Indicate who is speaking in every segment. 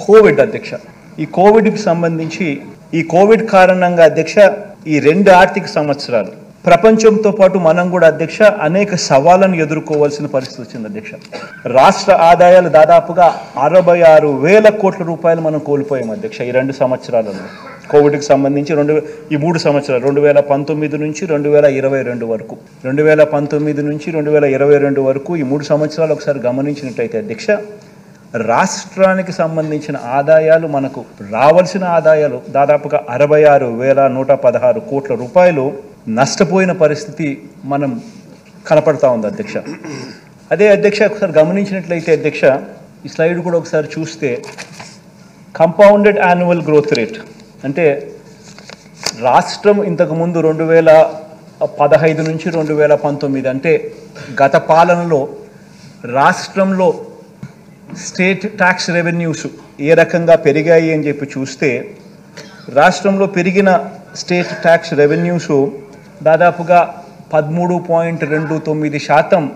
Speaker 1: Covid అధ్యక్ష, ఈ కోవిడ్కి సంబంధించి ఈ కోవిడ్ కారణంగా అధ్యక్ష ఈ 2 ఆర్థిక సంవత్సరాలు ప్రపంచంతో పాటు మనం కూడా అధ్యక్ష అనేక సవాళ్లను ఎదుర్కోవాల్సిన పరిస్థితి వచ్చింది అధ్యక్ష. రాష్ట్ర ఆదాయాలు దాదాపుగా 66,000 కోట్ల రూపాయలు మనం కోల్పోయాం అధ్యక్ష ఈ 2 సంవత్సరాలలో. కోవిడ్కి సంబంధించి ఈ 3 సంవత్సరాలు 2019 నుంచి 2022 వరకు, 2019 నుంచి 2022 వరకు ఈ 3 సంవత్సరాలు ఒకసారి గమనించినట్టయితే అధ్యక్ష, రాష్ట్రానికి సంబంధించిన ఆదాయాలు మనకు రావాల్సిన ఆదాయాలు దాదాపుగా 66,116 కోట్ల రూపాయలు నష్టపోయిన పరిస్థితి మనం కనపడతా ఉంది అధ్యక్ష. అదే అధ్యక్ష ఒకసారి గమనించినట్లయితే అధ్యక్ష ఈ స్లైడ్ కూడా ఒకసారి చూస్తే కంపౌండెడ్ యాన్యువల్ గ్రోత్ రేట్ అంటే రాష్ట్రం ఇంతకుముందు 2015 నుంచి 2019 అంటే గత పాలనలో రాష్ట్రంలో స్టేట్ ట్యాక్స్ రెవెన్యూస్ ఏ రకంగా పెరిగాయి అని చెప్పి చూస్తే రాష్ట్రంలో పెరిగిన స్టేట్ ట్యాక్స్ రెవెన్యూస్ దాదాపుగా 13.29%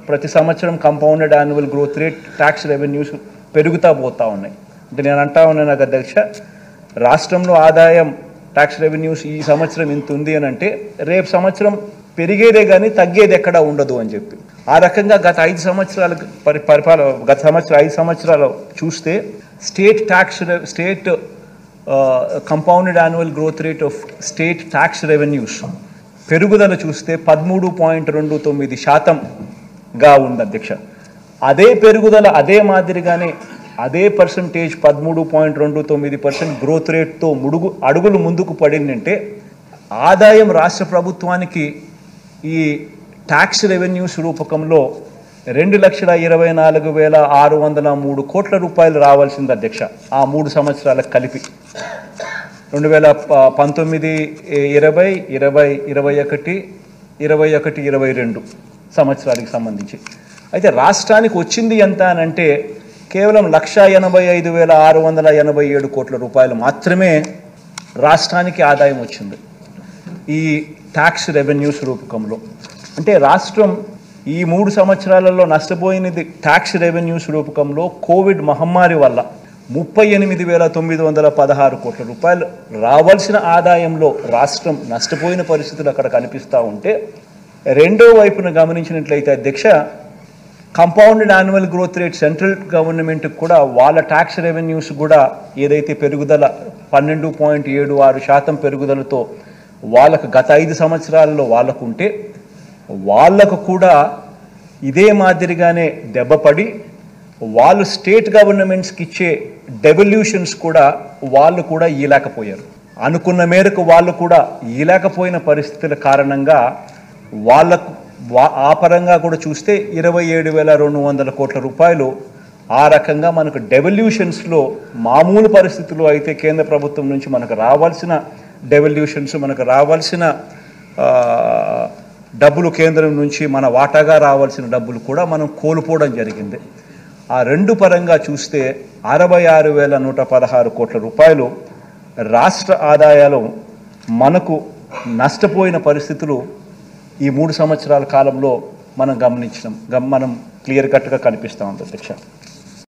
Speaker 1: ప్రతి సంవత్సరం compounded annual growth rate tax revenues పెరుగుతూ పోతూ ఉన్నాయి. అంటే నేను అంటా ఉన్నాను అధ్యక్ష, రాష్ట్రంలో ఆదాయం ట్యాక్స్ రెవెన్యూస్ ఈ సంవత్సరం ఇంత ఉంది అని అంటే రేపు సంవత్సరం పెరిగేదే కానీ తగ్గేది ఎక్కడా ఉండదు అని చెప్పి ఆ రకంగా గత 5 సంవత్సరాల గత సంవత్సరం 5 సంవత్సరాలు చూస్తే state compounded annual growth rate of state tax revenues పెరుగుదల చూస్తే 13.29%గా ఉంది అధ్యక్ష. అదే పెరుగుదల అదే మాదిరిగానే అదే పర్సంటేజ్ 13.29% గ్రోత్ రేట్తో అడుగులు ముందుకు పడిందంటే ఆదాయం రాష్ట్ర ప్రభుత్వానికి ఈ ట్యాక్స్ రెవెన్యూస్ రూపకంలో 2,24,603 కోట్ల రూపాయలు రావాల్సింది అధ్యక్ష. ఆ 3 సంవత్సరాలకు కలిపి 2019, 20, 20, 21, 22 సంవత్సరాలకు సంబంధించి. అయితే రాష్ట్రానికి వచ్చింది ఎంత అని అంటే కేవలం 1,85,687 కోట్ల రూపాయలు మాత్రమే రాష్ట్రానికి ఆదాయం వచ్చింది ఈ ట్యాక్స్ రెవెన్యూస్ రూపకంలో. అంటే రాష్ట్రం ఈ 3 సంవత్సరాలలో నష్టపోయినది ట్యాక్స్ రెవెన్యూస్ రూపకంలో కోవిడ్ మహమ్మారి వల్ల 38,916 కోట్ల రూపాయలు రావాల్సిన ఆదాయంలో రాష్ట్రం నష్టపోయిన పరిస్థితులు అక్కడ కనిపిస్తూ ఉంటే, రెండో వైపున గమనించినట్లయితే అధ్యక్ష compounded annual growth rate central గవర్నమెంట్కి కూడా వాళ్ళ ట్యాక్స్ రెవెన్యూస్ కూడా ఏదైతే పెరుగుదల 12.76% పెరుగుదలతో వాళ్ళకు గత 5 సంవత్సరాలలో వాళ్ళకు ఉంటే వాళ్ళకు కూడా ఇదే మాదిరిగానే దెబ్బపడి వాళ్ళు స్టేట్ గవర్నమెంట్స్కి ఇచ్చే డెవల్యూషన్స్ కూడా వాళ్ళు కూడా ఇయలేకపోయారు. అనుకున్న మేరకు వాళ్ళు కూడా ఇయలేకపోయిన పరిస్థితుల కారణంగా వాళ్ళకు ఆ పరంగా కూడా చూస్తే 27,200 కోట్ల రూపాయలు ఆ రకంగా మనకు డెవల్యూషన్స్లో మామూలు పరిస్థితుల్లో అయితే కేంద్ర ప్రభుత్వం నుంచి మనకు రావాల్సిన డెవల్యూషన్స్ మనకు రావాల్సిన డబ్బులు కేంద్రం నుంచి మన వాటాగా రావాల్సిన డబ్బులు కూడా మనం కోల్పోవడం జరిగింది. ఆ 2 పరంగా చూస్తే 66,116 కోట్ల రూపాయలు రాష్ట్ర ఆదాయాలు మనకు నష్టపోయిన పరిస్థితులు ఈ 3 సంవత్సరాల కాలంలో మనం గమనించడం మనం క్లియర్ కట్గా కనిపిస్తూ ఉంది అధ్యక్ష.